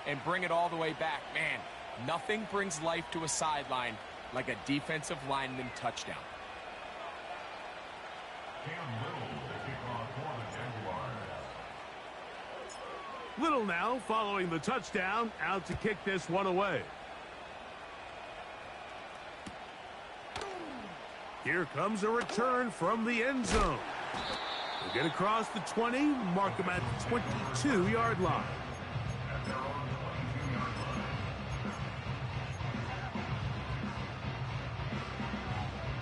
and bring it all the way back. Man, nothing brings life to a sideline like a defensive lineman touchdown. Little now following the touchdown, out to kick this one away. Here comes a return from the end zone. We'll get across the 20, mark them at the 22-yard line.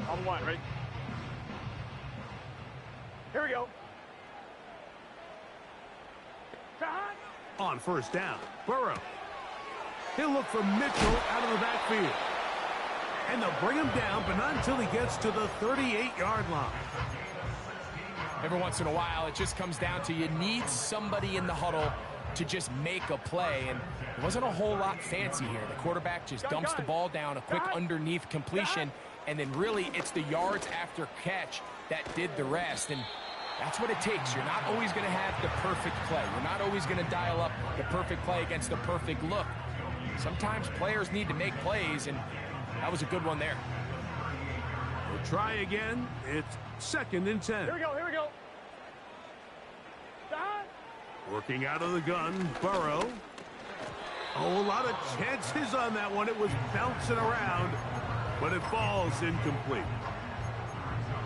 On one, ready? Here we go. On first down, Burrow. He'll look for Mitchell out of the backfield. And they'll bring him down, but not until he gets to the 38-yard line. Every once in a while, it just comes down to you need somebody in the huddle to just make a play, and it wasn't a whole lot fancy here. The quarterback just dumps the ball down, a quick underneath completion, and then really it's the yards after catch that did the rest, and that's what it takes. You're not always going to have the perfect play. You're not always going to dial up the perfect play against the perfect look. Sometimes players need to make plays, and that was a good one there. We'll try again. It's 2nd and 10. Here we go, here we go. Working out of the gun, Burrow. Oh, a lot of chances on that one. It was bouncing around, but it falls incomplete.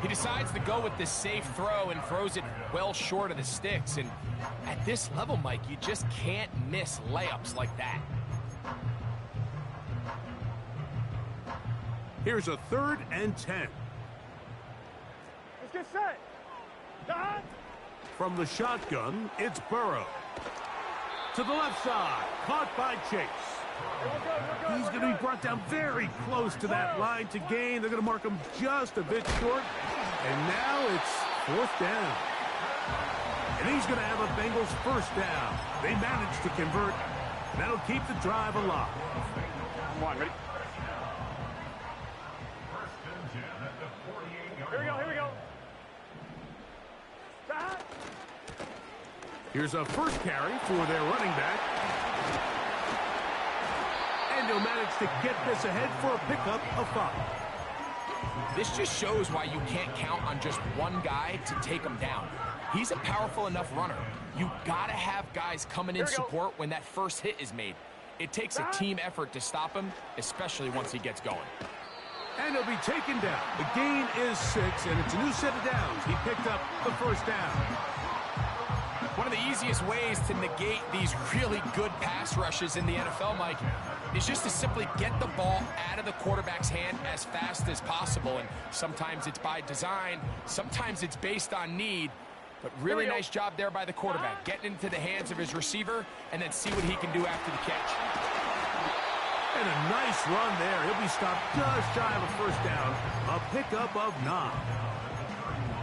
He decides to go with the safe throw and throws it well short of the sticks. And at this level, Mike, you just can't miss layups like that. Here's a 3rd and 10. Let's get set. Done. From the shotgun, it's Burrow. To the left side, caught by Chase. He's going to be brought down very close to that line to gain. They're going to mark him just a bit short. And now it's 4th down. And he's going to have a Bengals 1st down. They managed to convert. That'll keep the drive alive. Come on, ready? Here we go, here we go. Stop. Here's a first carry for their running back. And he'll manage to get this ahead for a pickup of 5. This just shows why you can't count on just one guy to take him down. He's a powerful enough runner. You gotta have guys coming in support when that first hit is made. It takes a team effort to stop him, especially once he gets going. And he'll be taken down. The gain is 6, and it's a new set of downs. He picked up the 1st down. One of the easiest ways to negate these really good pass rushes in the NFL, Mike, is just to simply get the ball out of the quarterback's hand as fast as possible. And sometimes it's by design, sometimes it's based on need. But really nice job there by the quarterback, getting into the hands of his receiver and then see what he can do after the catch. And a nice run there. He'll be stopped just shy of a 1st down. A pickup of 9.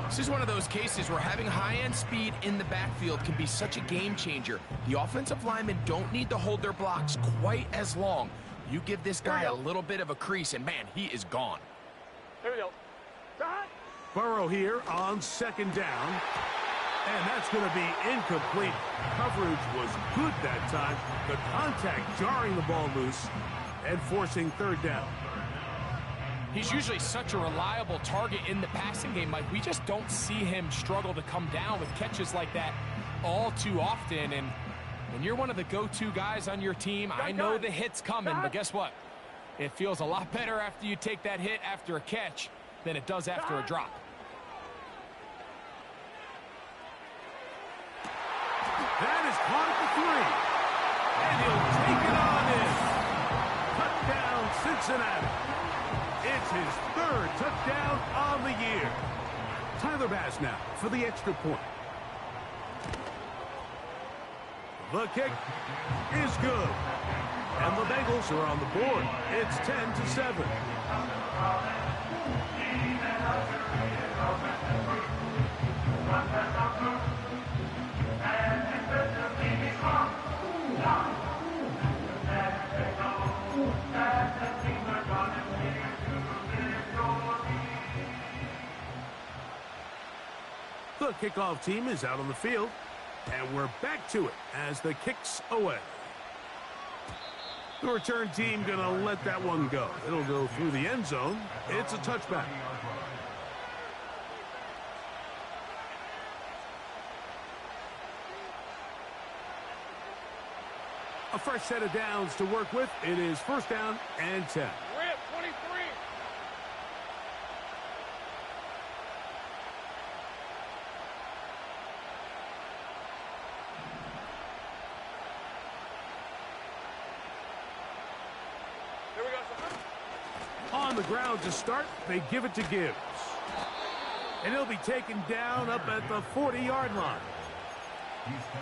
This is one of those cases where having high-end speed in the backfield can be such a game changer. The offensive linemen don't need to hold their blocks quite as long. You give this guy a little bit of a crease, and man, he is gone. Here we go. Burrow here on 2nd down. And that's going to be incomplete. Coverage was good that time. The contact jarring the ball loose and forcing 3rd down. He's usually such a reliable target in the passing game, Mike. We just don't see him struggle to come down with catches like that all too often. And when you're one of the go-to guys on your team, I know the hit's coming, but guess what? It feels a lot better after you take that hit after a catch than it does after a drop. That is caught at the 3. And he'll take it on in. Touchdown, Cincinnati. It's his 3rd touchdown on the year. Tyler Bass now for the extra point. The kick is good. And the Bengals are on the board. It's 10-7. The kickoff team is out on the field, and we're back to it as the kick's away. The return team going to let that one go. It'll go through the end zone. It's a touchback. A fresh set of downs to work with. It is first down and 10. Rip, 23. Here we go, son. On the ground to start, they give it to Gibbs. And he'll be taken down up at the 40-yard line.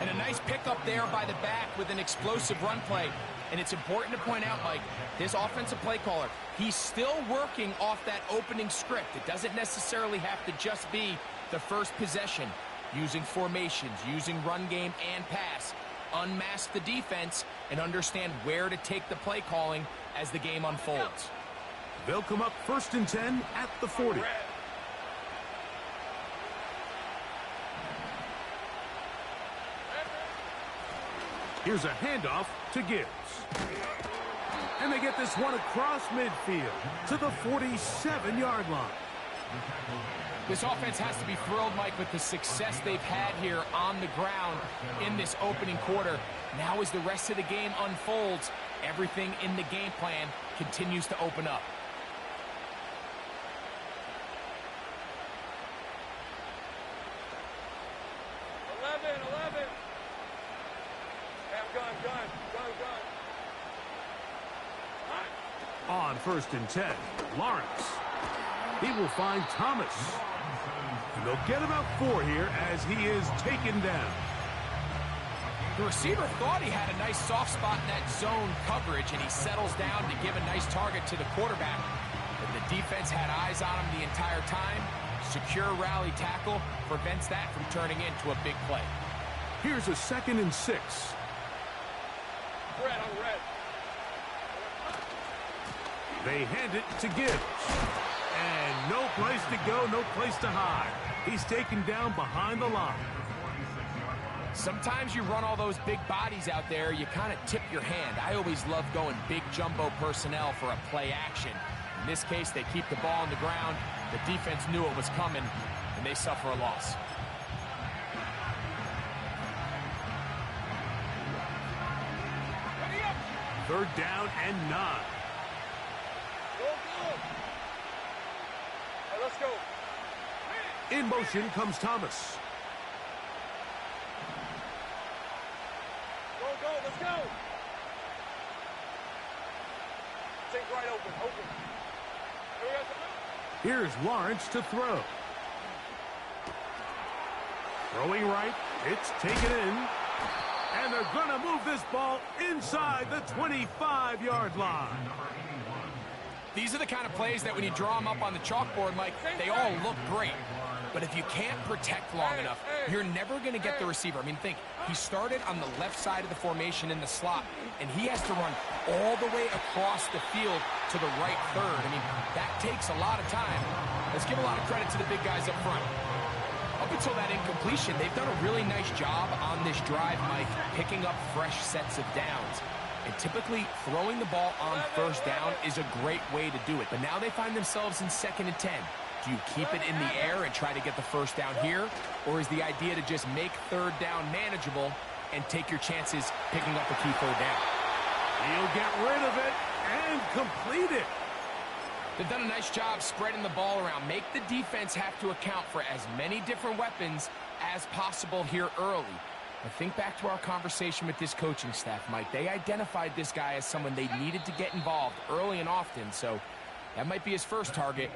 And a nice pickup there by the back with an explosive run play. And it's important to point out, Mike, this offensive play caller, he's still working off that opening script. It doesn't necessarily have to just be the first possession. Using formations, using run game and pass. Unmask the defense and understand where to take the play calling as the game unfolds. They'll come up first and 10 at the 40. Here's a handoff to Gibbs. And they get this one across midfield to the 47-yard line. This offense has to be thrilled, Mike, with the success they've had here on the ground in this opening quarter. Now as the rest of the game unfolds, everything in the game plan continues to open up. On first and 10, Lawrence. He will find Thomas. And they'll get about 4 here as he is taken down. The receiver thought he had a nice soft spot in that zone coverage, and he settles down to give a nice target to the quarterback. But the defense had eyes on him the entire time. Secure rally tackle prevents that from turning into a big play. Here's a 2nd and 6. Red on red. They hand it to Gibbs. And no place to go, no place to hide. He's taken down behind the line. Sometimes you run all those big bodies out there, you kind of tip your hand. I always love going big jumbo personnel for a play action. In this case, they keep the ball on the ground. The defense knew it was coming, and they suffer a loss. Third down and 9. Let's go. In motion comes Thomas. Go, let's go. Take right open. Here we go. Here's Lawrence to throw. Throwing right, it's taken in. And they're going to move this ball inside the 25-yard line. These are the kind of plays that when you draw them up on the chalkboard, Mike, they all look great. But if you can't protect long enough, you're never going to get the receiver. I mean, think, he started on the left side of the formation in the slot, and he has to run all the way across the field to the right third. I mean, that takes a lot of time. Let's give a lot of credit to the big guys up front. Up until that incompletion, they've done a really nice job on this drive, Mike, picking up fresh sets of downs. And typically, throwing the ball on first down is a great way to do it. But now they find themselves in 2nd and 10. Do you keep it in the air and try to get the first down here? Or is the idea to just make third down manageable and take your chances picking up a key third down? He'll get rid of it and complete it. They've done a nice job spreading the ball around. Make the defense have to account for as many different weapons as possible here early. But think back to our conversation with this coaching staff, Mike. They identified this guy as someone they needed to get involved early and often, so that might be his first target.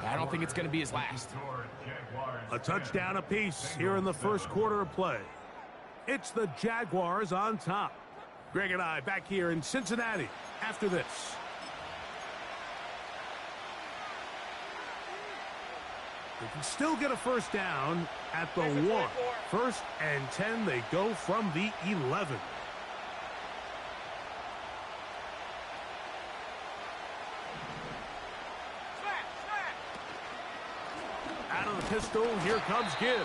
I don't think it's going to be his last. A touchdown apiece here in the first quarter of play. It's the Jaguars on top. Greg and I back here in Cincinnati after this. They can still get a first down at the 1. First and 10, they go from the 11. Out of the pistol, here comes Gibbs.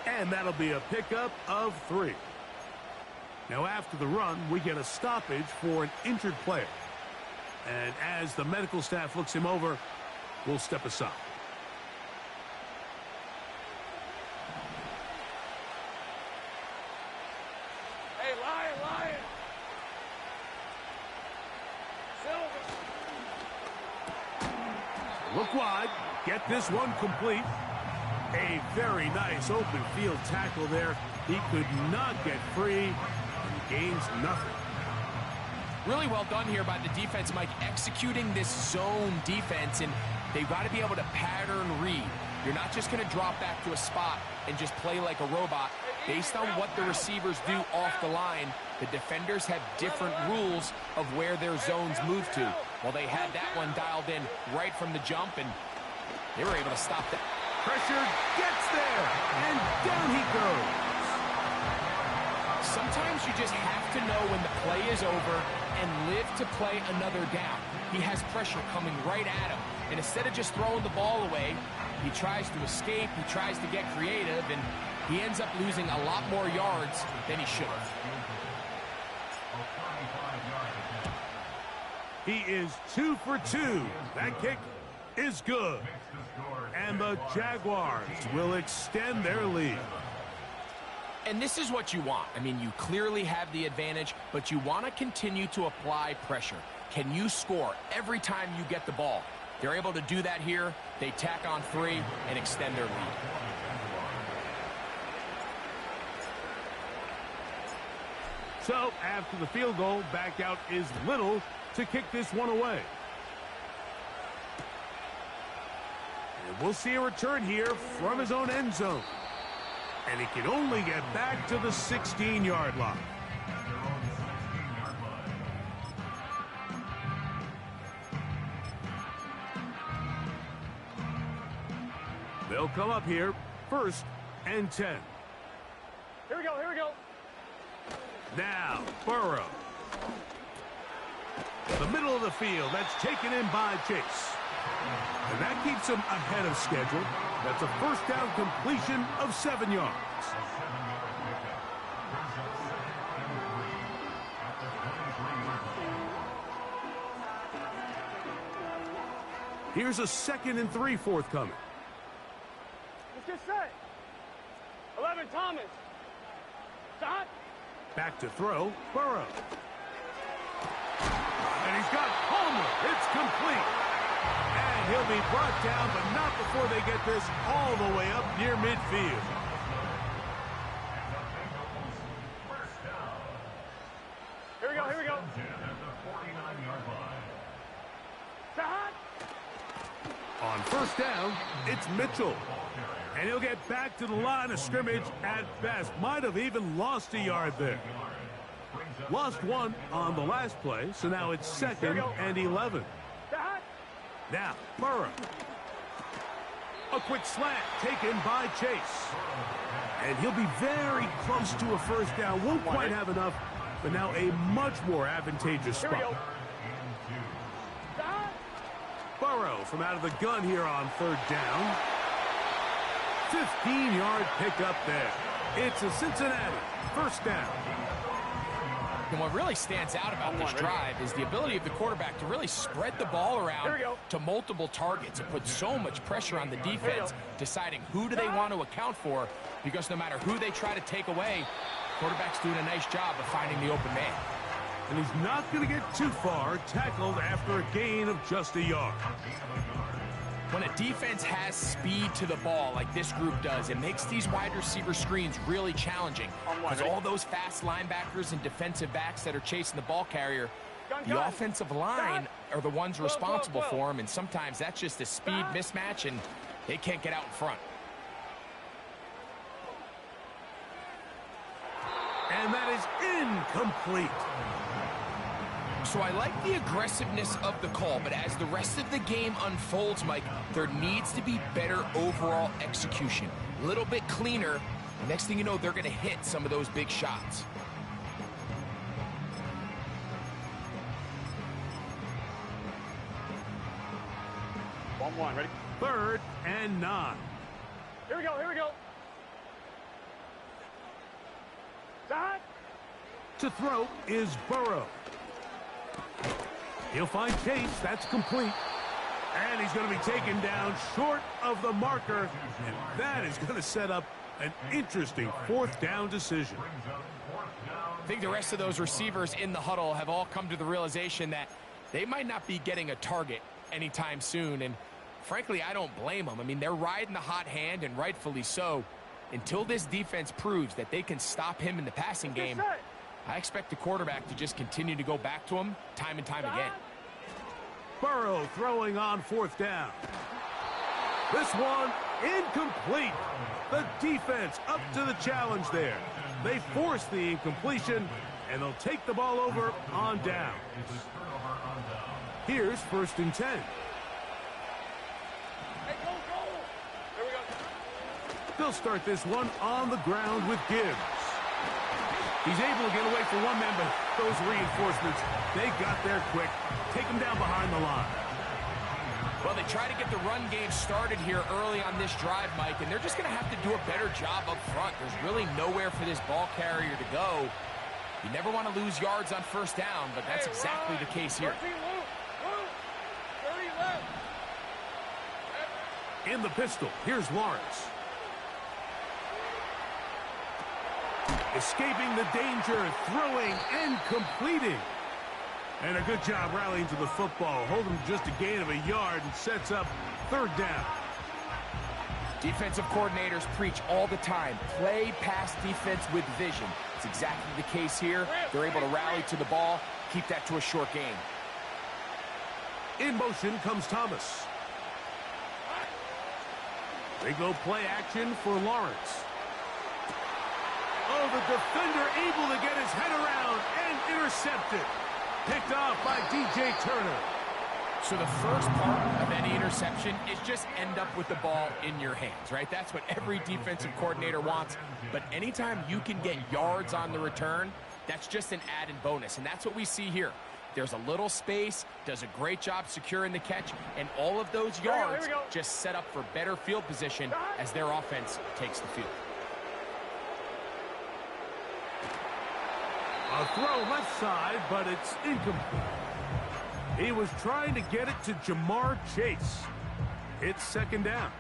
And that'll be a pickup of 3. Now after the run, we get a stoppage for an injured player. And as the medical staff looks him over, we'll step aside. Hey, Lion! Silver! Look wide. Get this one complete. A very nice open field tackle there. He could not get free and gains nothing. Really well done here by the defense, Mike, executing this zone defense, and they've got to be able to pattern read. You're not just going to drop back to a spot and just play like a robot. Based on what the receivers do off the line, the defenders have different rules of where their zones move to. Well, they had that one dialed in right from the jump, and they were able to stop that. Pressure gets there, and down he goes. Sometimes you just have to know when the play is over and live to play another down. He has pressure coming right at him, and instead of just throwing the ball away, he tries to escape, he tries to get creative, and he ends up losing a lot more yards than he should have. He is 2 for 2. That kick is good. And the Jaguars will extend their lead. And this is what you want. I mean, you clearly have the advantage, but you want to continue to apply pressure. Can you score every time you get the ball? They're able to do that here. They tack on 3 and extend their lead. So, after the field goal, back out is Little to kick this one away. And we'll see a return here from his own end zone. And he can only get back to the 16-yard line. They'll come up here, 1st and 10. Here we go. Now, Burrow. The middle of the field, that's taken in by Chase. And that keeps him ahead of schedule. That's a 1st down completion of 7 yards. Here's a 2nd and 3 forthcoming. Let's get set. 11, Thomas. Dot. Back to throw, Burrow. And he's got Homer. It's complete. And he'll be brought down, but not before they get this all the way up near midfield. Here we go. Dot. On 1st down, it's Mitchell. And he'll get back to the line of scrimmage at best. Might have even lost a yard there. Lost 1 on the last play, so now it's 2nd and 11. Now, Burrow. A quick slant taken by Chase. And he'll be very close to a 1st down. Won't quite have enough, but now a much more advantageous spot. Burrow from out of the gun here on 3rd down. 15-yard pickup there. It's a Cincinnati 1st down. And what really stands out about this drive is the ability of the quarterback to really spread the ball around to multiple targets and put so much pressure on the defense, deciding who do they want to account for, because no matter who they try to take away, quarterback's doing a nice job of finding the open man. And he's not going to get too far, tackled after a gain of just a yard. When a defense has speed to the ball like this group does, it makes these wide receiver screens really challenging. Because all those fast linebackers and defensive backs that are chasing the ball carrier, the offensive line are the ones responsible for them, and sometimes that's just a speed mismatch, and they can't get out in front. And that is incomplete. So I like the aggressiveness of the call, but as the rest of the game unfolds, Mike, there needs to be better overall execution. A little bit cleaner. Next thing you know, they're going to hit some of those big shots. One, ready? 3rd and 9. Here we go. Dot. To throw is Burrow. He'll find Chase. That's complete. And he's going to be taken down short of the marker. And that is going to set up an interesting fourth down decision. I think the rest of those receivers in the huddle have all come to the realization that they might not be getting a target anytime soon. And frankly, I don't blame them. I mean, they're riding the hot hand, and rightfully so. Until this defense proves that they can stop him in the passing game, I expect the quarterback to just continue to go back to him time and time again. Burrow throwing on fourth down. This one incomplete. The defense up to the challenge there. They force the incompletion, and they'll take the ball over on down. Here's 1st and 10. Hey, go, go. Here we go. They'll start this one on the ground with Gibbs. He's able to get away from one man, but those reinforcements, they got there quick. Take him down behind the line. Well, they try to get the run game started here early on this drive, Mike, and they're just going to have to do a better job up front. There's really nowhere for this ball carrier to go. You never want to lose yards on 1st down, but that's exactly the case here. 13, Luke. 30 left. In the pistol, here's Lawrence. Escaping the danger, throwing and completing. And a good job rallying to the football. Holding just a gain of a yard and sets up 3rd down. Defensive coordinators preach all the time, play pass defense with vision. It's exactly the case here. They're able to rally to the ball, keep that to a short game. In motion comes Thomas. They go play action for Lawrence. Oh, the defender able to get his head around and intercepted. Picked off by DJ Turner. So the first part of any interception is just end up with the ball in your hands, right? That's what every defensive coordinator wants. But anytime you can get yards on the return, that's just an added bonus. And that's what we see here. There's a little space, does a great job securing the catch, and all of those yards just set up for better field position as their offense takes the field. A throw left side, but it's incomplete. He was trying to get it to Jamar Chase. It's 2nd down.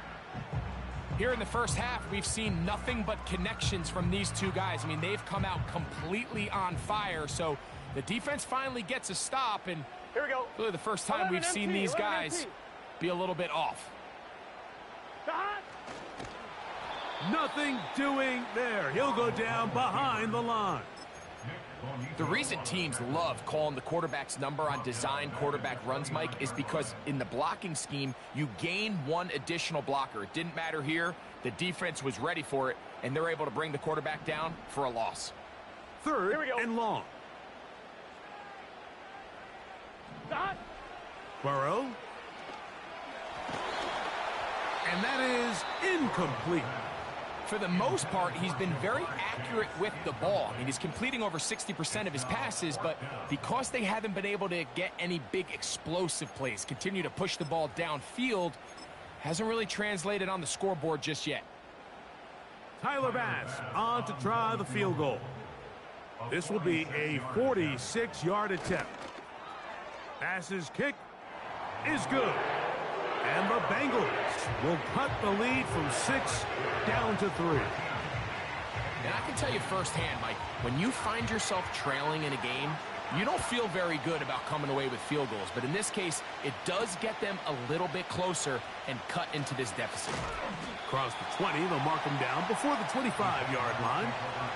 Here in the first half, we've seen nothing but connections from these two guys. I mean, they've come out completely on fire, so the defense finally gets a stop, and Here we go. really the first time we've seen these guys be a little bit off. Nothing doing there. He'll go down behind the line. The reason teams love calling the quarterback's number on design quarterback runs, Mike, is because in the blocking scheme, you gain one additional blocker. It didn't matter here. The defense was ready for it, and they're able to bring the quarterback down for a loss. 3rd and long. Burrow. And that is incomplete. For the most part, he's been very accurate with the ball. I mean, he's completing over 60% of his passes, but because they haven't been able to get any big explosive plays, continue to push the ball downfield, hasn't really translated on the scoreboard just yet. Tyler Bass on to try the field goal. This will be a 46-yard attempt. Bass's kick is good. And the Bengals will cut the lead from 6 down to 3. And I can tell you firsthand, Mike, when you find yourself trailing in a game, you don't feel very good about coming away with field goals. But in this case, it does get them a little bit closer and cut into this deficit. Across the 20, they'll mark them down before the 25-yard line.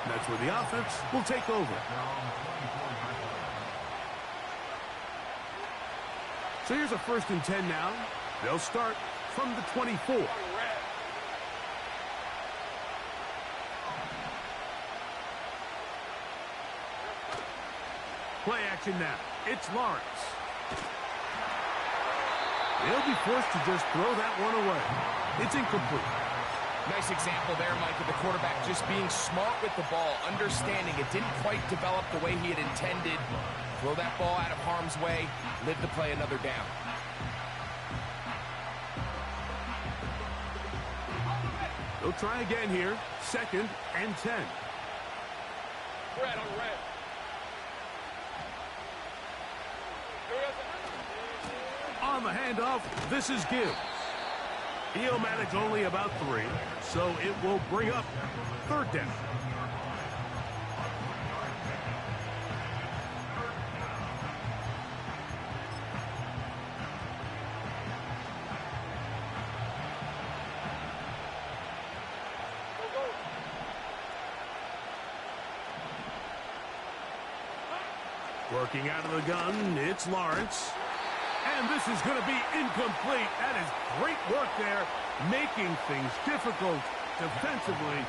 That's where the offense will take over. So here's a 1st and 10 now. They'll start from the 24. Play action now. It's Lawrence. They'll be forced to just throw that one away. It's incomplete. Nice example there, Mike, of the quarterback just being smart with the ball, understanding it didn't quite develop the way he had intended. Throw that ball out of harm's way, live to play another down. They'll try again here. 2nd and 10. Red on red. On the handoff, this is Gibbs. He'll manage only about 3, so it will bring up 3rd down. Working out of the gun, it's Lawrence. And this is going to be incomplete. That is great work there, making things difficult defensively.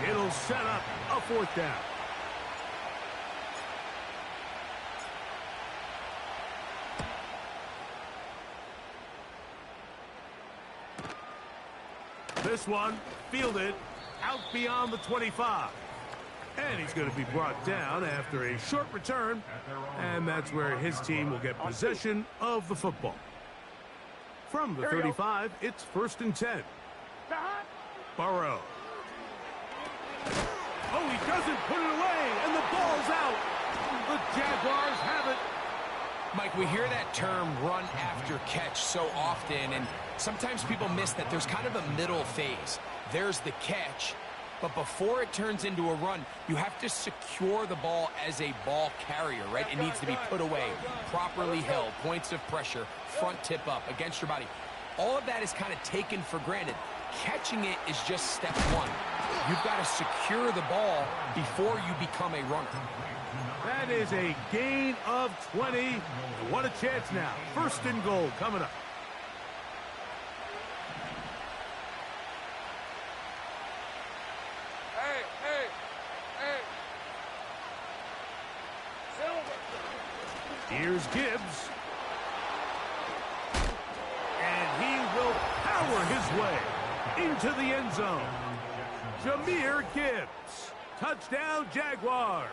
It'll set up a 4th down. This one fielded out beyond the 25. And he's going to be brought down after a short return. And that's where his team will get possession of the football. From the 35, it's 1st and 10. Burrow. Oh, he doesn't put it away, and the ball's out. The Jaguars have it. Mike, we hear that term run after catch so often, and sometimes people miss that there's kind of a middle phase. There's the catch, but before it turns into a run, you have to secure the ball as a ball carrier, right? It needs to be put away, properly held, points of pressure, front tip up against your body. All of that is kind of taken for granted. Catching it is just step 1. You've got to secure the ball before you become a runner. That is a gain of 20. And what a chance now. 1st and goal coming up. Here's Gibbs. And he will power his way into the end zone. Jahmyr Gibbs. Touchdown, Jaguars.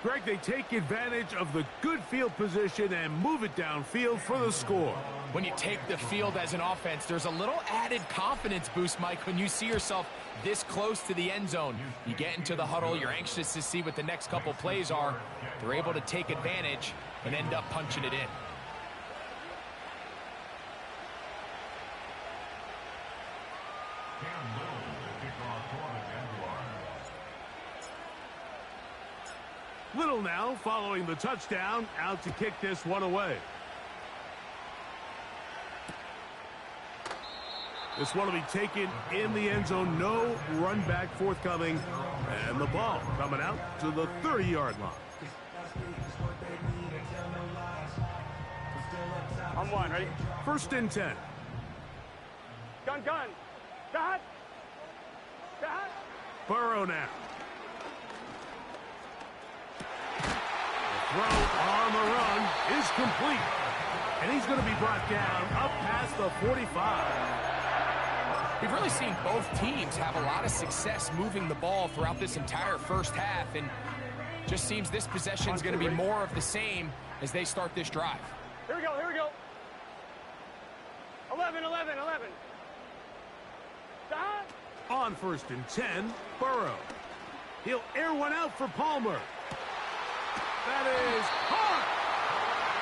Greg, they take advantage of the good field position and move it downfield for the score. When you take the field as an offense, there's a little added confidence boost, Mike, when you see yourself this close to the end zone. You get into the huddle, you're anxious to see what the next couple plays are. They're able to take advantage and end up punching it in. Little now following the touchdown, out to kick this one away. This one will be taken in the end zone. No run back forthcoming. And the ball coming out to the 30-yard line. On 1, ready? 1st and 10. Gun. Got. Burrow now. The throw on the run is complete. And he's going to be brought down up past the 45. We've really seen both teams have a lot of success moving the ball throughout this entire first half, and just seems this possession is going to be more of the same as they start this drive. Here we go. 11. On 1st and 10, Burrow. He'll air one out for Palmer. That is caught.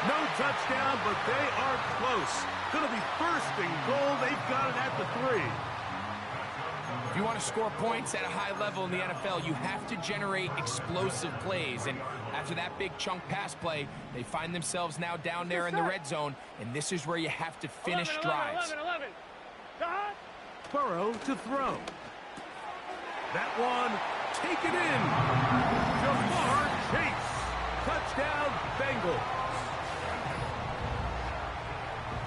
No touchdown, but they are close. Going to be 1st and goal. They've got it at the 3. If you want to score points at a high level in the NFL, you have to generate explosive plays. And after that big chunk pass play, they find themselves now down there in the red zone, and this is where you have to finish drives. 11. Burrow to throw. That one taken in. Jamar Chase. Touchdown, Bengals.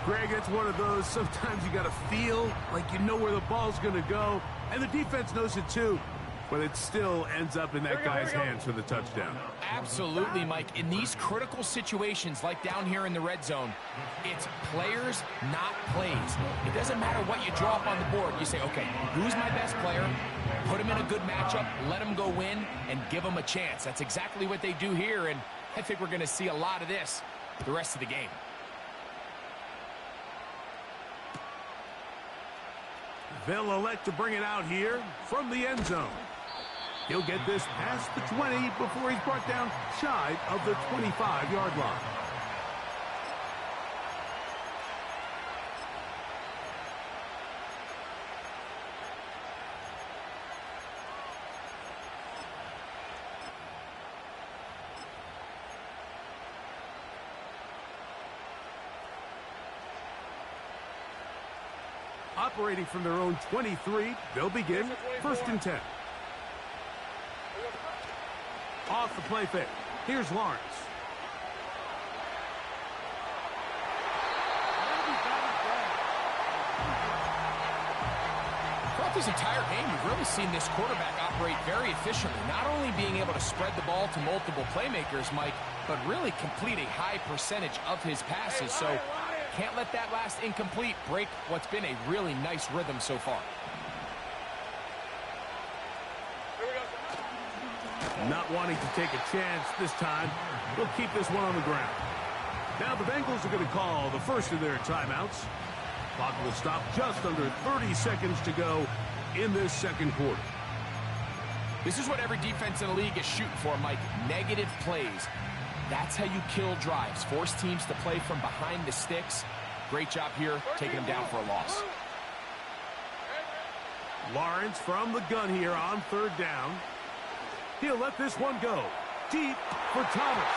Greg, it's one of those, sometimes you got to feel like you know where the ball's going to go, and the defense knows it too, but it still ends up in that guy's hands for the touchdown. Absolutely, Mike. In these critical situations, like down here in the red zone, it's players, not plays. It doesn't matter what you draw up on the board. You say, okay, who's my best player? Put him in a good matchup, let him go win, and give him a chance. That's exactly what they do here, and I think we're going to see a lot of this the rest of the game. They'll elect to bring it out here from the end zone. He'll get this past the 20 before he's brought down shy of the 25-yard line. Operating from their own 23, they'll begin 1st and 10. Off the play fake. Here's Lawrence. Throughout this entire game, you've really seen this quarterback operate very efficiently, not only being able to spread the ball to multiple playmakers, Mike, but really complete a high percentage of his passes. So can't let that last incomplete break what's been a really nice rhythm so far. Not wanting to take a chance this time, they'll keep this one on the ground. Now the Bengals are going to call the first of their timeouts. Clock will stop just under 30 seconds to go in this second quarter. This is what every defense in the league is shooting for, Mike. Negative plays. That's how you kill drives. Force teams to play from behind the sticks. Great job here, taking them down for a loss. Lawrence from the gun here on 3rd down. He'll let this one go deep for Thomas.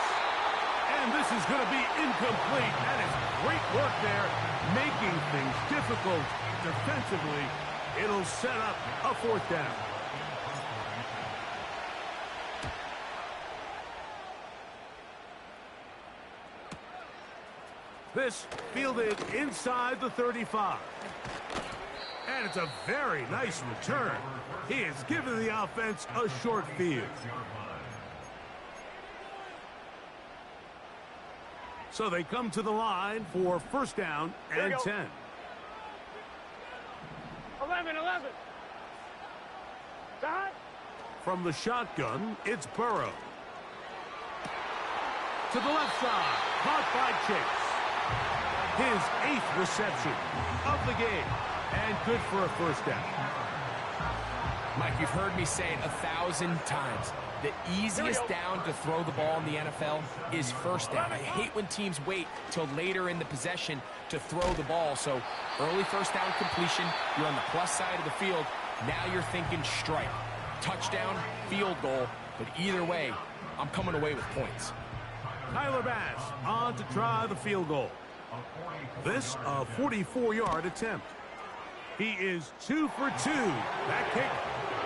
And this is going to be incomplete. That is great work there, making things difficult defensively. It'll set up a 4th down. This fielded inside the 35. And it's a very nice return. He has given the offense a short field. So they come to the line for 1st down and 10. 11. Dot. From the shotgun, it's Burrow. To the left side, caught by Chase. His 8th reception of the game. And good for a 1st down. Mike, you've heard me say it 1,000 times. The easiest down to throw the ball in the NFL is 1st down. I hate when teams wait till later in the possession to throw the ball. So early 1st down completion, you're on the plus side of the field. Now you're thinking strike. Touchdown, field goal. But either way, I'm coming away with points. Tyler Bass on to try the field goal. This a 44-yard attempt. He is 2 for 2. That kick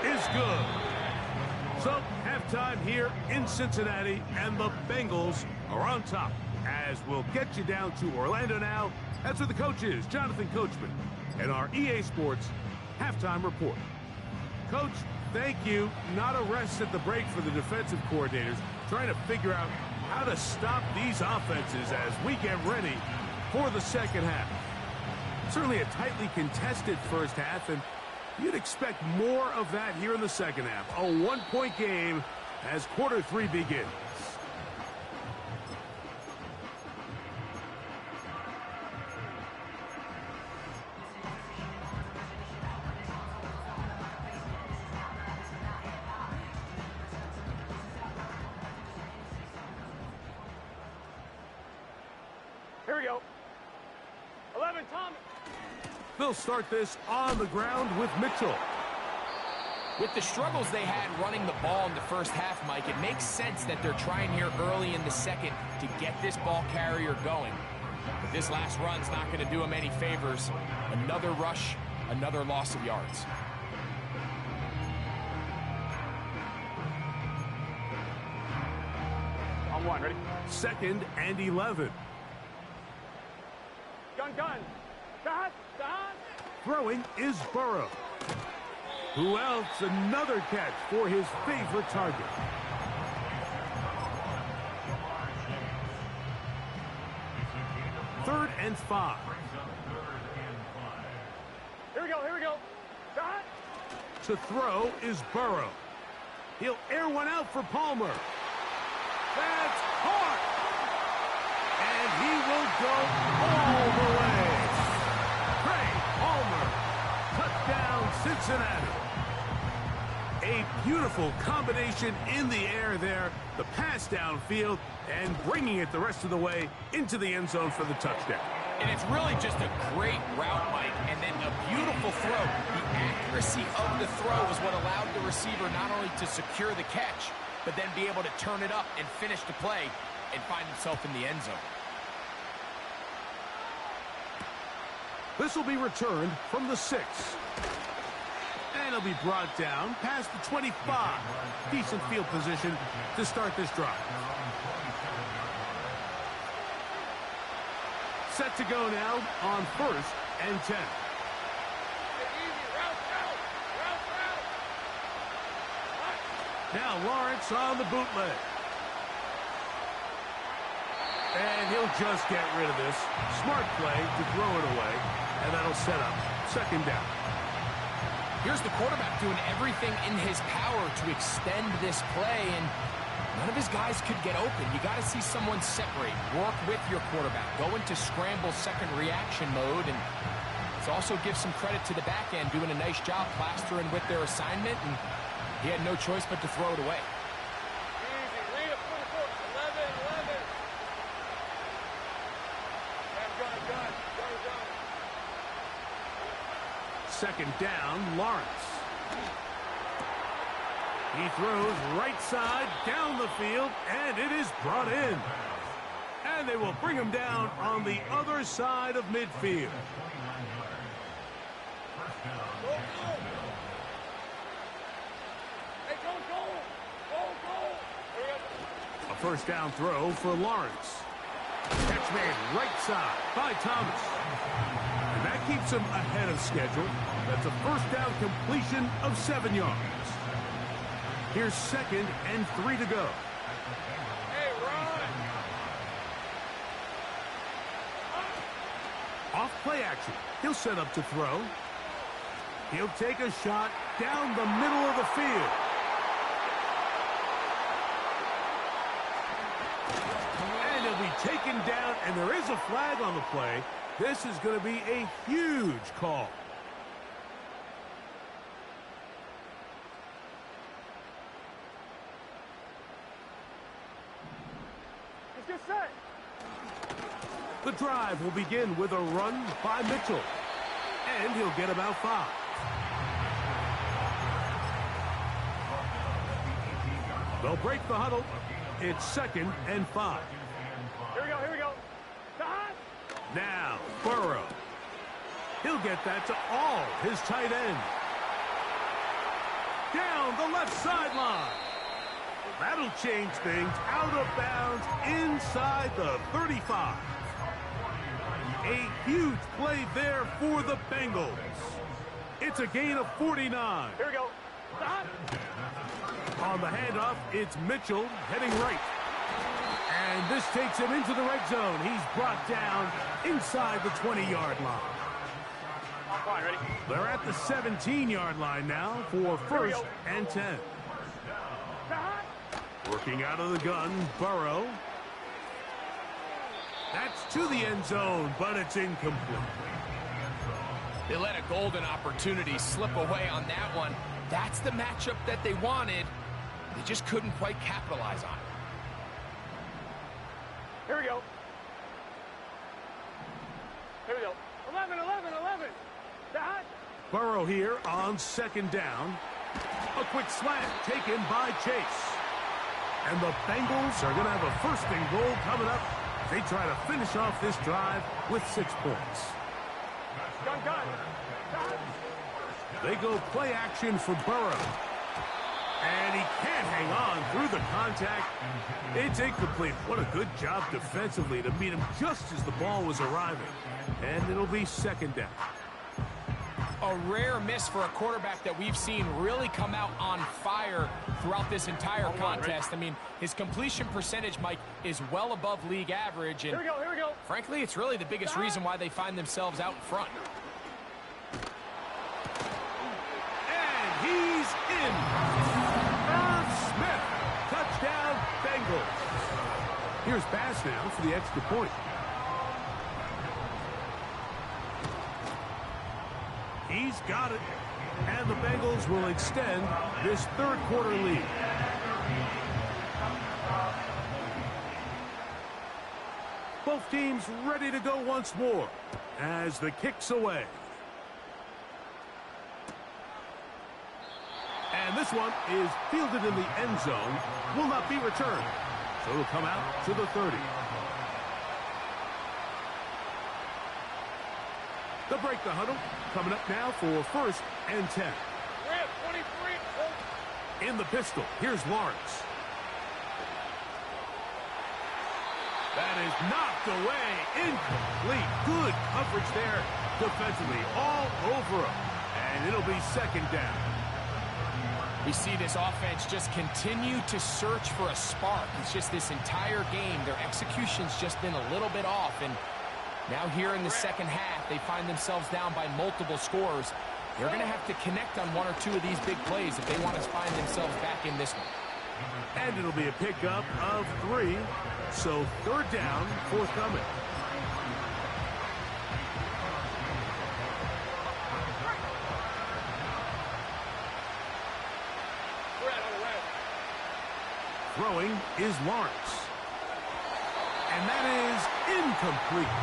is good. So, halftime here in Cincinnati, and the Bengals are on top. As we'll get you down to Orlando now. That's where the coach is, Jonathan Coachman, and our EA Sports halftime report. Coach, thank you. Not a rest at the break for the defensive coordinators, trying to figure out how to stop these offenses as we get ready for the second half. Certainly a tightly contested 1st half, and you'd expect more of that here in the second half. A 1-point game as quarter 3 begins. Here we go. 11, Thomas. They'll start this on the ground with Mitchell. With the struggles they had running the ball in the 1st half, Mike, it makes sense that they're trying here early in the second to get this ball carrier going. But this last run's not going to do him any favors. Another rush, another loss of yards. On 1, ready? 2nd and 11. Gun. Dot. Throwing is Burrow. Who else? Another catch for his favorite target. Third and 5. Here we go. Dot. To throw is Burrow. He'll air one out for Palmer. That's caught. And he will go all the way. Trey Palmer. Touchdown, Cincinnati. A beautiful combination in the air there. The pass downfield and bringing it the rest of the way into the end zone for the touchdown. And it's really just a great route, Mike, and then a beautiful throw. The accuracy of the throw is what allowed the receiver not only to secure the catch, but then be able to turn it up and finish the play and find himself in the end zone. This will be returned from the 6. And it'll be brought down past the 25. Decent field position to start this drive. Set to go now on 1st and 10. Now Lawrence on the bootleg. And he'll just get rid of this. Smart play to throw it away. And that'll set up 2nd down. Here's the quarterback doing everything in his power to extend this play, and none of his guys could get open. You got to see someone separate, work with your quarterback, go into scramble second reaction mode, and it also gives some credit to the back end doing a nice job plastering with their assignment, and he had no choice but to throw it away. Second down, Lawrence. He throws right side down the field, and it is brought in. And they will bring him down on the other side of midfield. A first down throw for Lawrence. Catch made right side by Thomas. And that keeps him ahead of schedule. That's a first down completion of 7 yards. Here's 2nd and 3 to go. Hey, Ron! Off play action. He'll set up to throw. He'll take a shot down the middle of the field. And he'll be taken down, and there is a flag on the play. This is going to be a huge call. Let's get set. The drive will begin with a run by Mitchell. And he'll get about 5. They'll break the huddle. It's 2nd and 5. Here we go, here we go. Now, Burrow. He'll get that to all his tight end. Down the left sideline. That'll change things. Out of bounds inside the 35. A huge play there for the Bengals. It's a gain of 49. Here we go. On the handoff, it's Mitchell heading right. And this takes him into the red zone. He's brought down inside the 20-yard line. Fine, ready? They're at the 17-yard line now for 1st and 10. Working out of the gun, Burrow. That's to the end zone, but it's incomplete. They let a golden opportunity slip away on that one. That's the matchup that they wanted. They just couldn't quite capitalize on it. Here we go. Here we go. 11, 11, 11. Burrow here on 2nd down. A quick slant taken by Chase. And the Bengals are going to have a 1st and goal coming up. They try to finish off this drive with 6 points. Gun. They go play action for Burrow. And he can't hang on through the contact. It's incomplete. What a good job defensively to meet him just as the ball was arriving. And it'll be 2nd down. A rare miss for a quarterback that we've seen really come out on fire throughout this entire contest. I mean, his completion percentage, Mike, is well above league average. And here we go. Frankly, it's really the biggest reason why they find themselves out in front. And he's in. Irv Smith. Touchdown, Bengals. Here's Bass now for the extra point. He's got it. And the Bengals will extend this third quarter lead. Both teams ready to go once more as the kick's away. And this one is fielded in the end zone, will not be returned. So it'll come out to the 30. They'll break the huddle. Coming up now for 1st and 10. In the pistol, here's Lawrence. That is knocked away. Incomplete. Good coverage there defensively. All over him. And it'll be 2nd down. We see this offense just continue to search for a spark. It's just this entire game, their execution's just been a little bit off. And now here in the second half, they find themselves down by multiple scores. They're going to have to connect on 1 or 2 of these big plays if they want to find themselves back in this one. And it'll be a pickup of 3. So 3rd down, forthcoming. Throwing is Lawrence. And that is incomplete.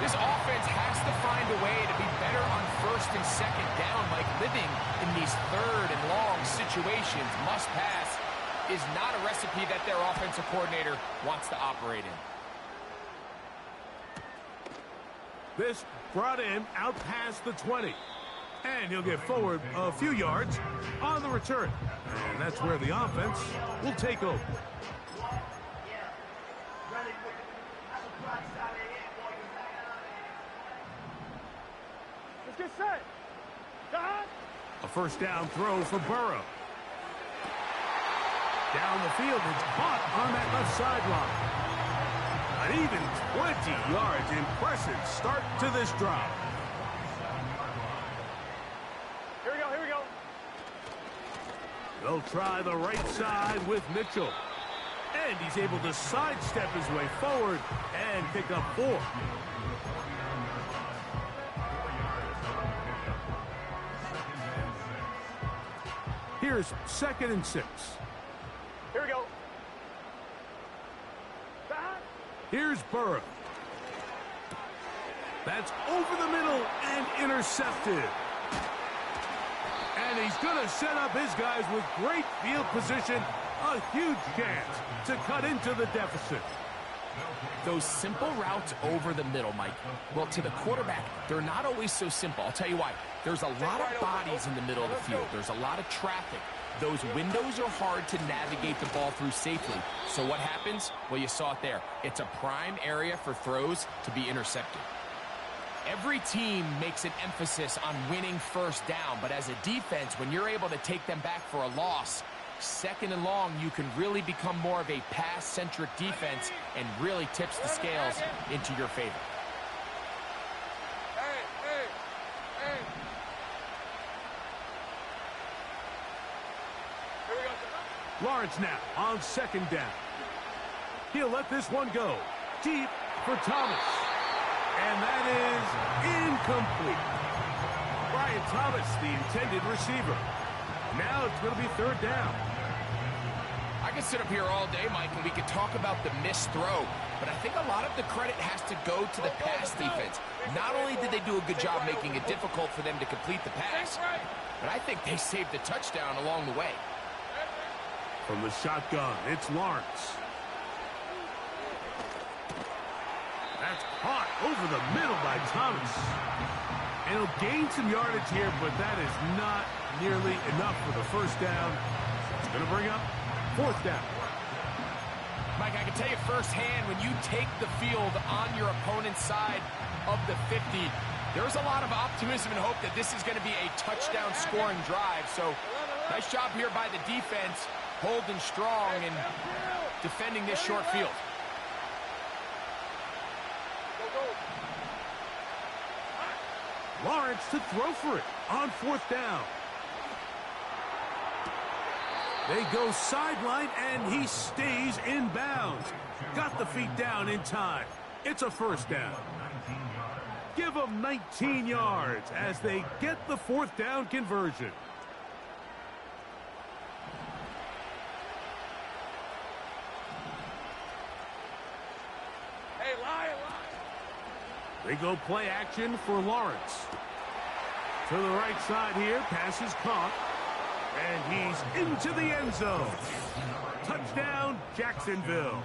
This offense has to find a way to be better on 1st and 2nd down. Like living in these 3rd and long situations, must pass, is not a recipe that their offensive coordinator wants to operate in. This brought in out past the 20. And he'll get forward a few yards on the return. And that's where the offense will take over. Let's get set. Done. A 1st down throw for Burrow. Down the field, it's caught on that left sideline. An even 20 yards. Impressive start to this drive. Here we go, here we go. They'll try the right side with Mitchell. And he's able to sidestep his way forward and pick up 4. Here's 2nd and 6. Here we go. Done. Here's Burrow. That's over the middle and intercepted. And he's going to set up his guys with great field position. A huge chance to cut into the deficit. Those simple routes over the middle, Mike. Well, to the quarterback, they're not always so simple. I'll tell you why. There's a lot of bodies in the middle of the field. There's a lot of traffic. Those windows are hard to navigate the ball through safely. So what happens? Well, you saw it there. It's a prime area for throws to be intercepted. Every team makes an emphasis on winning 1st down, but as a defense, when you're able to take them back for a loss, 2nd and long, you can really become more of a pass-centric defense and really tips the scales into your favor. Here we go. Lawrence now on 2nd down. He'll let this one go. Deep for Thomas. And that is incomplete. Brian Thomas, the intended receiver. Now it's going to be 3rd down. I could sit up here all day, Mike, and we could talk about the missed throw, but I think a lot of the credit has to go to the pass defense. Not only did they do a good job making it difficult for them to complete the pass, but I think they saved the touchdown along the way. From the shotgun, it's Lawrence. That's caught over the middle by Thomas. And he'll gain some yardage here, but that is not nearly enough for the 1st down. It's going to bring up 4th down. Mike, I can tell you firsthand, when you take the field on your opponent's side of the 50, there's a lot of optimism and hope that this is going to be a touchdown scoring drive. So nice job here by the defense, holding strong and defending this short field. Lawrence to throw for it on 4th down. They go sideline, and he stays in bounds. Got the feet down in time. It's a 1st down. give them 19 yards as they get the fourth down conversion. Hey, lie. They go play action for Lawrence. To the right side here, pass is caught. And he's into the end zone. Touchdown, Jacksonville.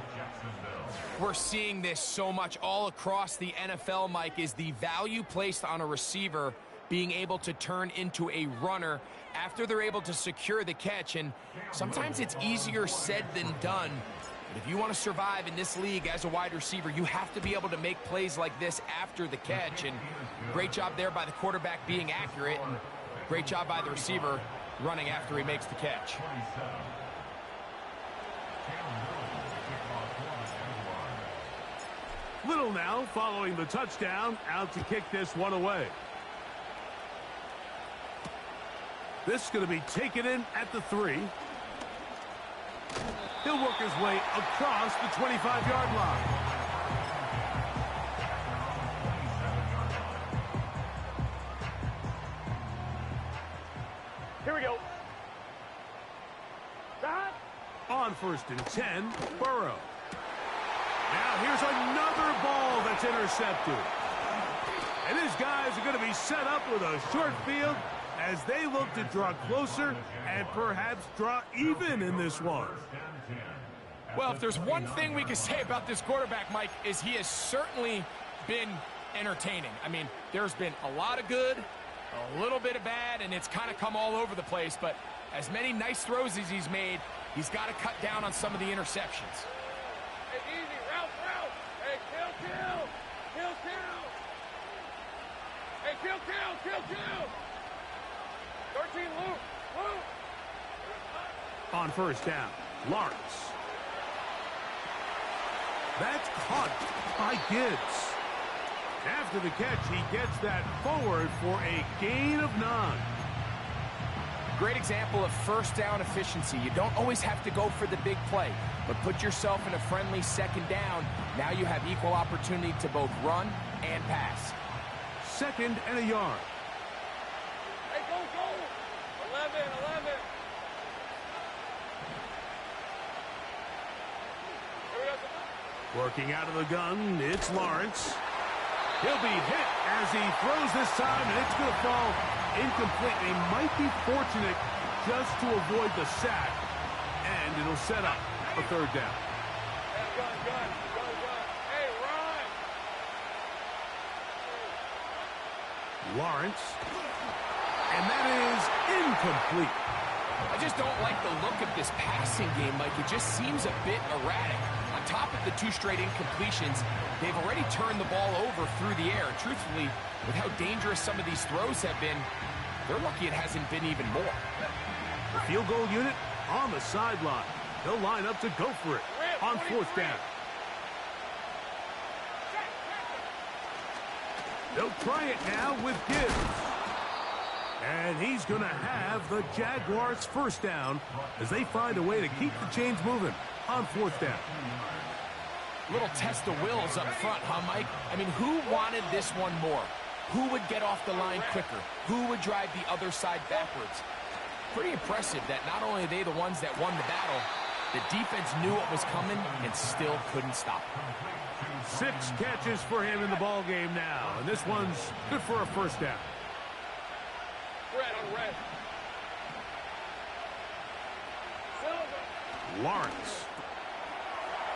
We're seeing this so much all across the NFL, Mike, is the value placed on a receiver being able to turn into a runner after they're able to secure the catch. And sometimes it's easier said than done. But if you want to survive in this league as a wide receiver, you have to be able to make plays like this after the catch. And great job there by the quarterback being accurate. And great job by the receiver running after he makes the catch. Little now following the touchdown, out to kick this one away. This is going to be taken in at the 3. He'll work his way across the 25-yard line. Here we go. Stop. On 1st and 10, Burrow. Now here's another ball that's intercepted. And his guys are going to be set up with a short field as they look to draw closer and perhaps draw even in this one. Well, if there's one thing we can say about this quarterback, Mike, is he has certainly been entertaining. I mean, there's been a lot of good, a little bit of bad, and it's kind of come all over the place. But as many nice throws as he's made, he's got to cut down on some of the interceptions. Hey, easy. Route. Hey, kill. Hey, kill. 13, Luke. On 1st down, Lawrence. That's caught by Gibbs. After the catch, he gets that forward for a gain of 9. Great example of first down efficiency. You don't always have to go for the big play, but put yourself in a friendly 2nd down. Now you have equal opportunity to both run and pass. 2nd and a yard. Hey, go. 11. Here we go. Working out of the gun, it's Lawrence. He'll be hit as he throws this time, and it's going to fall incomplete. He might be fortunate just to avoid the sack, and it'll set up a 3rd down. Hey, gun. Hey, run. Lawrence, and that is incomplete. I just don't like the look of this passing game, Mike. It just seems a bit erratic. On top of the 2 straight incompletions, they've already turned the ball over through the air. Truthfully, with how dangerous some of these throws have been, they're lucky it hasn't been even more. The field goal unit on the sideline. They'll line up to go for it on 4th down. They'll try it now with Gibbs. And he's going to have the Jaguars' 1st down as they find a way to keep the chains moving on 4th down. Little test of wills up front, huh, Mike? I mean, who wanted this one more? Who would get off the line quicker? Who would drive the other side backwards? Pretty impressive that not only are they the ones that won the battle, the defense knew what was coming and still couldn't stop it. 6 catches for him in the ball game now, and this one's good for a 1st down. Red on red. Lawrence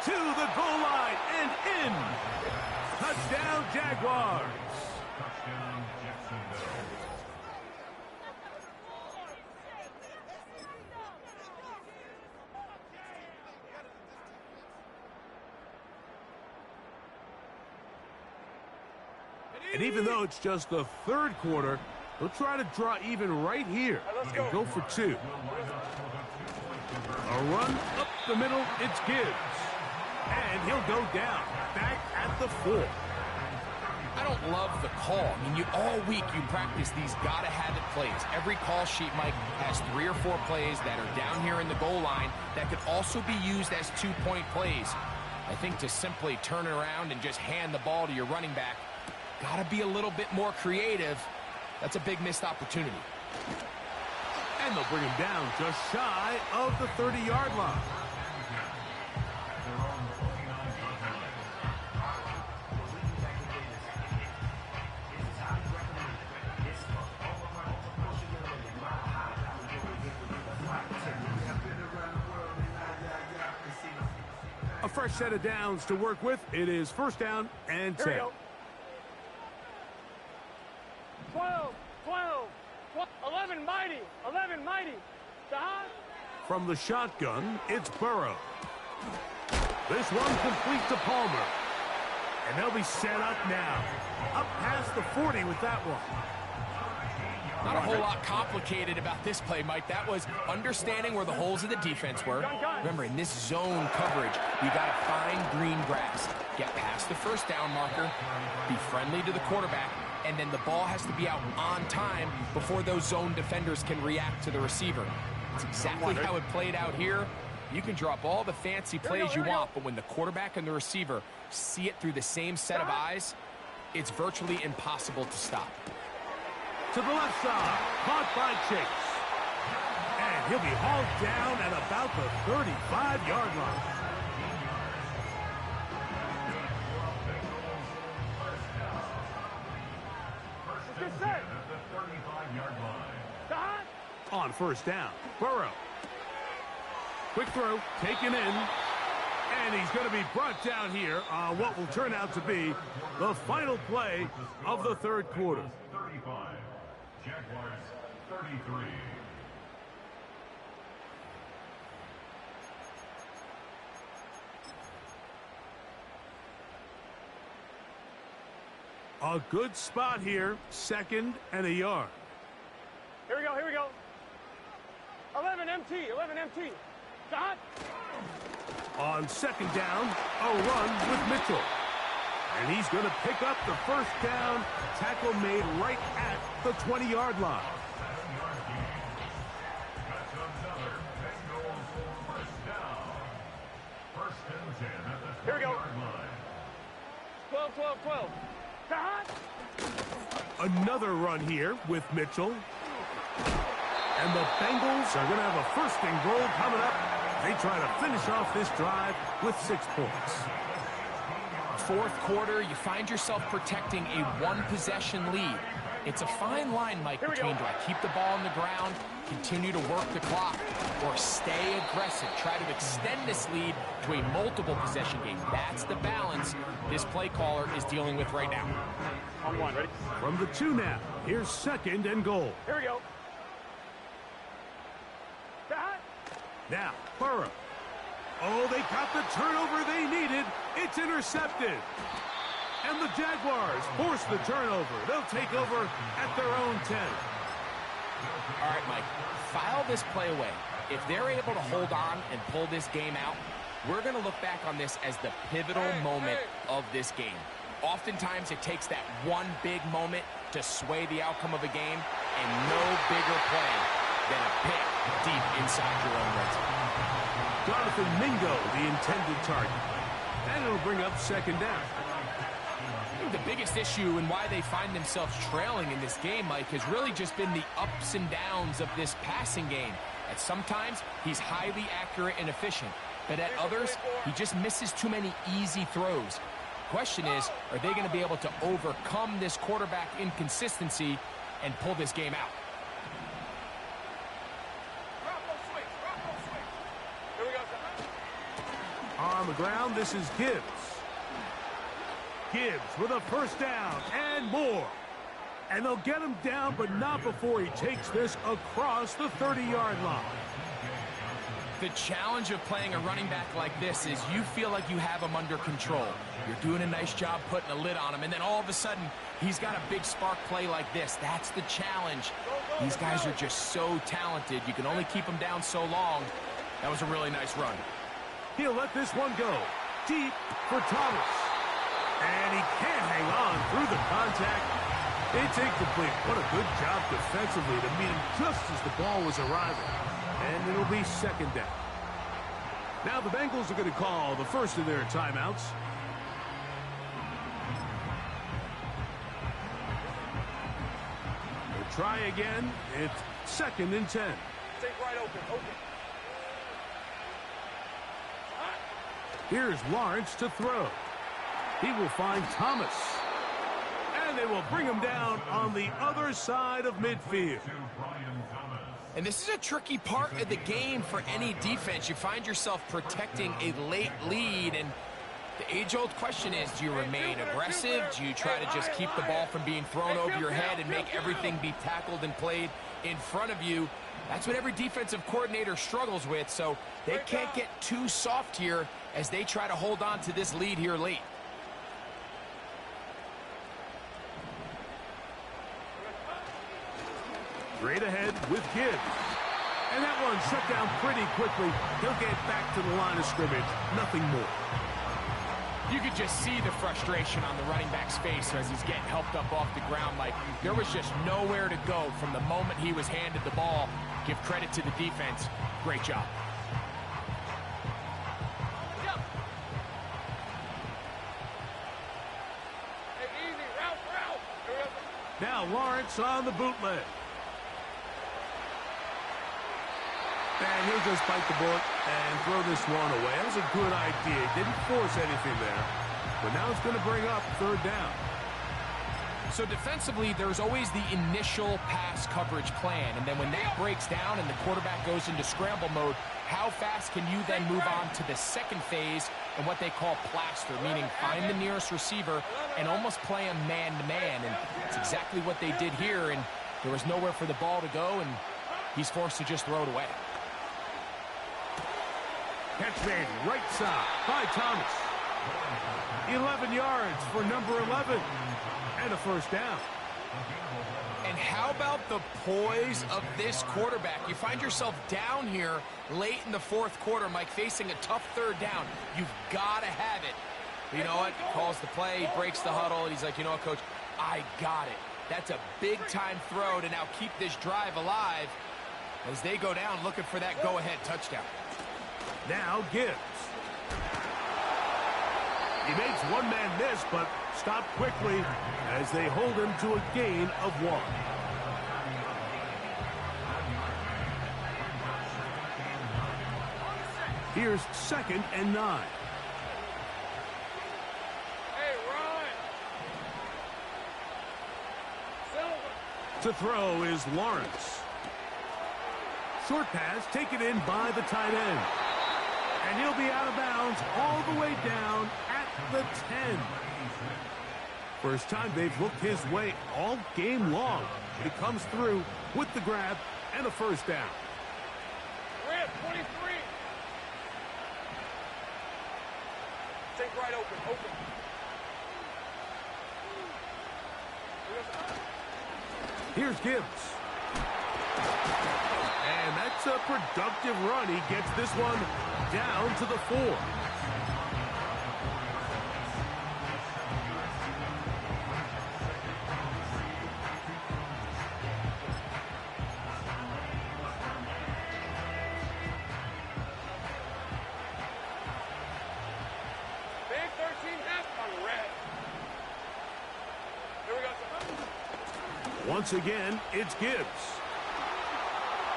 to the goal line and in. Touchdown, Jaguars. And even though it's just the 3rd quarter, they'll try to draw even right here and go for 2. A run up the middle, it's Gibbs. And he'll go down, back at the 4. I don't love the call. I mean, all week you practice these gotta-have-it plays. Every call sheet, Mike, has 3 or 4 plays that are down here in the goal line that could also be used as 2-point plays. I think to simply turn it around and just hand the ball to your running back Got to be a little bit more creative. That's a big missed opportunity. And they'll bring him down just shy of the 30-yard line. A fresh set of downs to work with. It is first down and 10. 12, 11 mighty, 11 mighty. From the shotgun, it's Burrow. This one complete to Palmer. And they'll be set up now. Up past the 40 with that one. Not a whole lot complicated about this play, Mike. That was understanding where the holes of the defense were. Remember, in this zone coverage, you got to find green grass. Get past the first down marker, be friendly to the quarterback, and then the ball has to be out on time before those zone defenders can react to the receiver. That's exactly how it played out here. You can drop all the fancy plays you want, but when the quarterback and the receiver see it through the same set of eyes, it's virtually impossible to stop. To the left side, caught by Chase. And he'll be hauled down at about the 35-yard line. Good set. On first down, Burrow. Quick throw, taken in. And he's going to be brought down here on what will turn out to be the final play of the third quarter. 35. Jaguars 33. A good spot here, second and a yard. Here we go, here we go. 11 MT, 11 MT. Dot. On second down, a run with Mitchell. And he's going to pick up the first down. Tackle made right at the 20-yard line. Here we go. 12, 12, 12. Another run here with Mitchell. And the Bengals are going to have a first and goal coming up. They try to finish off this drive with 6 points. Fourth quarter, you find yourself protecting a one-possession lead. It's a fine line, Mike, between do I keep the ball on the ground, continue to work the clock, or stay aggressive, try to extend this lead to a multiple possession game. That's the balance this play caller is dealing with right now. On one, ready? From the 2 now, here's second and goal. Here we go. Now, Burrow. Oh, they got the turnover they needed. It's intercepted. And the Jaguars force the turnover. They'll take over at their own 10. All right, Mike, file this play away. If they're able to hold on and pull this game out, we're going to look back on this as the pivotal moment of this game. Oftentimes, it takes that one big moment to sway the outcome of a game, and no bigger play than a pick deep inside your own red zone. Jonathan Mingo, the intended target. And it'll bring up second down. I think the biggest issue and why they find themselves trailing in this game, Mike, has really just been the ups and downs of this passing game. At sometimes, he's highly accurate and efficient, but at others, he just misses too many easy throws. The question is, are they going to be able to overcome this quarterback inconsistency and pull this game out? On the ground, this is Gibbs. Gibbs with a first down and more. And they'll get him down, but not before he takes this across the 30-yard line. The challenge of playing a running back like this is you feel like you have him under control. You're doing a nice job putting a lid on him, and then all of a sudden, he's got a big spark play like this. That's the challenge. These guys are just so talented. You can only keep them down so long. That was a really nice run. He'll let this one go. Deep for Thomas. And he can't hang on through the contact. It's incomplete. What a good job defensively to meet him just as the ball was arriving. And it'll be second down. Now the Bengals are going to call the first of their timeouts. try again. It's 2nd and 10. Take right open. Here's Lawrence to throw. He will find Thomas. And they will bring him down on the other side of midfield. And this is a tricky part of the game for any defense. You find yourself protecting a late lead, and the age-old question is, do you remain aggressive? Do you try to just keep the ball from being thrown over your head and make everything be tackled and played in front of you? That's what every defensive coordinator struggles with, so they can't get too soft here as they try to hold on to this lead here late. Straight ahead with Gibbs. And that one shut down pretty quickly. He'll get back to the line of scrimmage. Nothing more. You could just see the frustration on the running back's face as he's getting helped up off the ground. Like, there was just nowhere to go from the moment he was handed the ball. Give credit to the defense. Great job. Hey, easy. Route. Now Lawrence on the bootleg. And he'll just bite the bullet and throw this one away. That was a good idea. Didn't force anything there. But now it's going to bring up 3rd down. So defensively, there's always the initial pass coverage plan. And then when that breaks down and the quarterback goes into scramble mode, how fast can you then move on to the second phase and what they call plaster, meaning find the nearest receiver and almost play him man-to-man. And that's exactly what they did here. And there was nowhere for the ball to go, and he's forced to just throw it away. Catch made right side by Thomas. 11 yards for number 11. And a 1st down. And how about the poise of this quarterback? You find yourself down here late in the 4th quarter, Mike, facing a tough 3rd down. You've got to have it. You know what? Calls the play, breaks the huddle, and he's like, you know what, Coach? I got it. That's a big-time throw to now keep this drive alive as they go down looking for that go-ahead touchdown. Now Gibbs. He makes one man miss, but stopped quickly as they hold him to a gain of 1. Here's 2nd and 9. Hey, run. Silver. To throw is Lawrence. Short pass taken in by the tight end. And he'll be out of bounds all the way down at the 10. First time they've looked his way all game long. He comes through with the grab and a 1st down. Rip, 23. Take right open. Here's Gibbs. And that's a productive run. He gets this one down to the 4. Big 13 half on red. Here we go. Once again, it's Gibbs.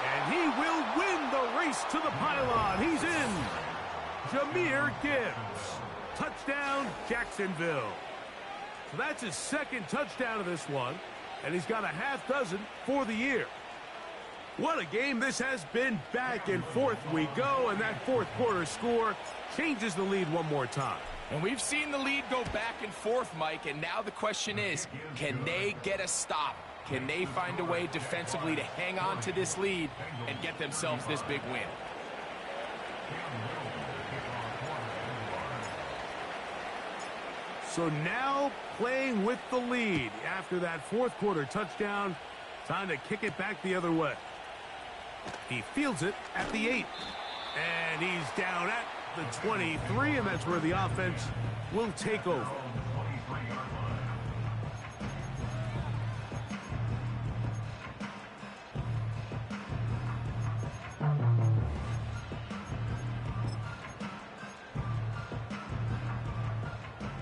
And he will win the race to the pylon. He's in. Jahmyr Gibbs. Touchdown, Jacksonville. So that's his 2nd touchdown of this one. And he's got a half dozen for the year. What a game this has been. Back and forth we go. And that 4th quarter score changes the lead one more time. And we've seen the lead go back and forth, Mike, and now the question is, can they get a stop? Can they find a way defensively to hang on to this lead and get themselves this big win? So now playing with the lead after that 4th quarter touchdown, time to kick it back the other way. He fields it at the 8. And he's down at the 23, and that's where the offense will take over.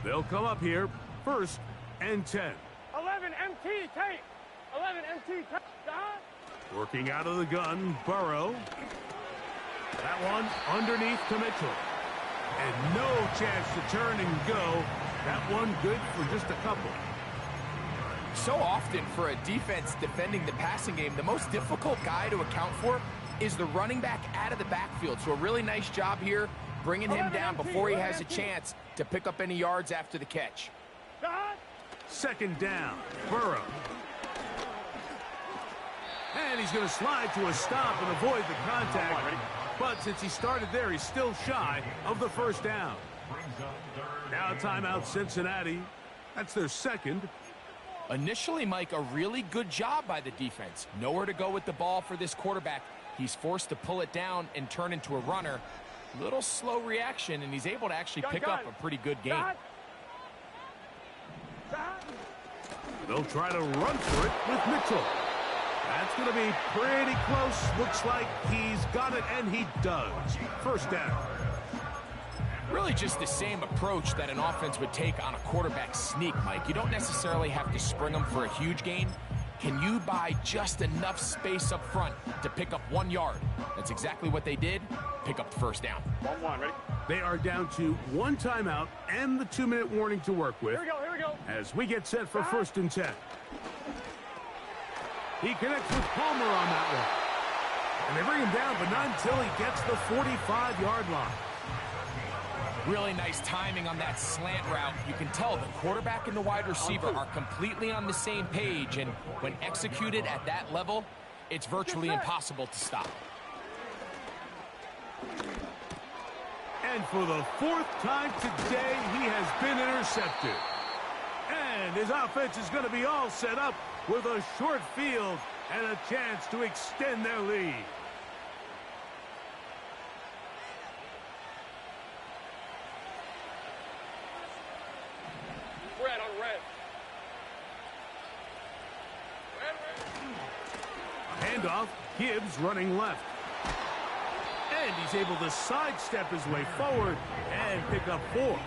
They'll come up here, 1st and 10. 11 MT, tape. 11 MT. Working out of the gun, Burrow. That one underneath to Mitchell. And no chance to turn and go. That one good for just a couple. So often for a defense defending the passing game, the most difficult guy to account for is the running back out of the backfield. So a really nice job here bringing him down before he has a chance to pick up any yards after the catch. Second down, Burrow. And he's going to slide to a stop and avoid the contact. But since he started there, he's still shy of the first down. Now timeout Cincinnati. That's their second. Initially, Mike, a really good job by the defense. Nowhere to go with the ball for this quarterback. He's forced to pull it down and turn into a runner. Little slow reaction, and he's able to actually pick up a pretty good game. They'll try to run for it with Mitchell. That's going to be pretty close. Looks like he's got it, and he does. First down. Really just the same approach that an offense would take on a quarterback sneak, Mike. You don't necessarily have to spring them for a huge gain. Can you buy just enough space up front to pick up 1 yard? That's exactly what they did. Pick up the first down. 1-1, ready? They are down to 1 timeout and the 2-minute warning to work with. Here we go. As we get set for 1st and 10. He connects with Palmer on that one. And they bring him down, but not until he gets the 45-yard line. Really nice timing on that slant route. You can tell the quarterback and the wide receiver are completely on the same page, and when executed at that level, it's virtually impossible to stop. And for the 4th time today, he has been intercepted. And his offense is going to be all set up with a short field and a chance to extend their lead. Red on red. Handoff, Gibbs running left. And he's able to sidestep his way forward and pick up 4.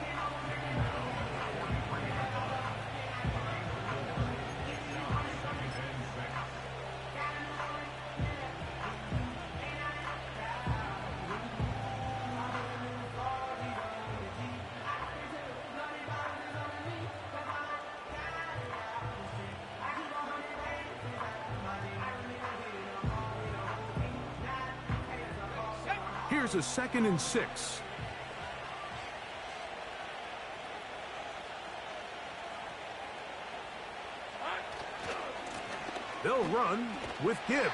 Here's a 2nd and 6. They'll run with Gibbs.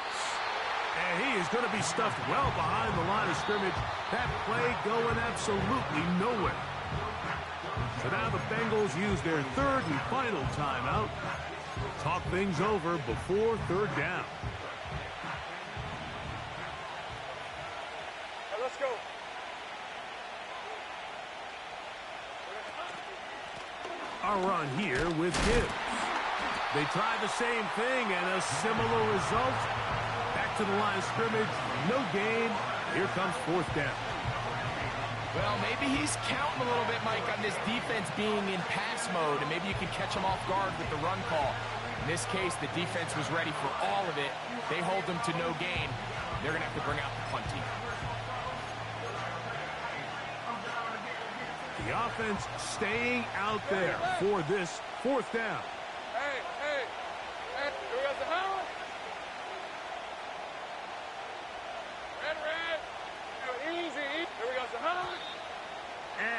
And he is going to be stuffed well behind the line of scrimmage. That play going absolutely nowhere. So now the Bengals use their 3rd and final timeout. Talk things over before 3rd down. Let's go. A run here with Gibbs. They try the same thing and a similar result. Back to the line of scrimmage. No gain. Here comes 4th down. Well, maybe he's counting a little bit, Mike, on this defense being in pass mode, and maybe you can catch him off guard with the run call. In this case, the defense was ready for all of it. They hold them to no gain. They're going to have to bring out the punt team. The offense staying out there for this 4th down. Hey. Here we go, Sahara. Red. Easy. Here we go, Sahara.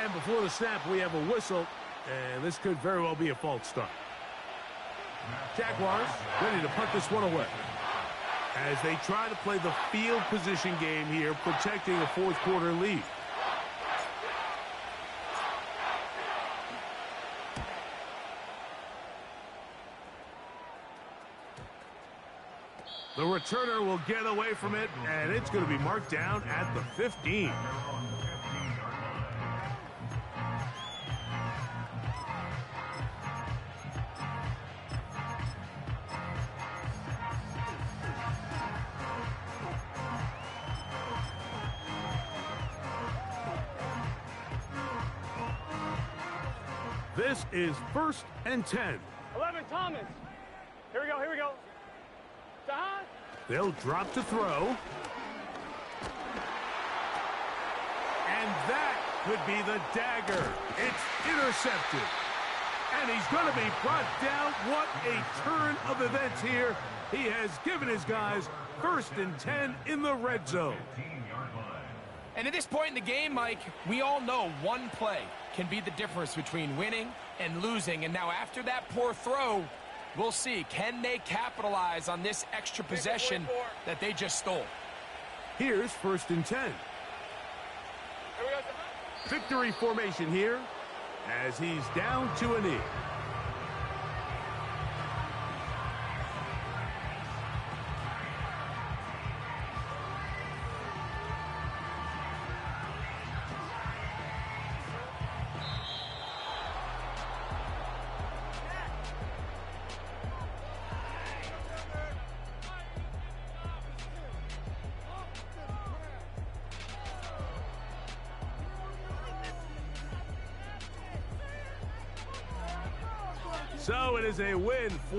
And before the snap, we have a whistle, and this could very well be a false start. Jaguars ready to punt this one away. As they try to play the field position game here, protecting a 4th quarter lead. The returner will get away from it, and it's going to be marked down at the 15. This is 1st and 10. 11 Thomas. Here we go. They'll drop to throw. And that could be the dagger. It's intercepted. And he's going to be brought down. What a turn of events here. He has given his guys 1st and 10 in the red zone. And at this point in the game, Mike, we all know one play can be the difference between winning and losing. And now after that poor throw, we'll see, can they capitalize on this extra possession that they just stole? Here's 1st and 10. Victory formation here as he's down to a knee. So it is a win for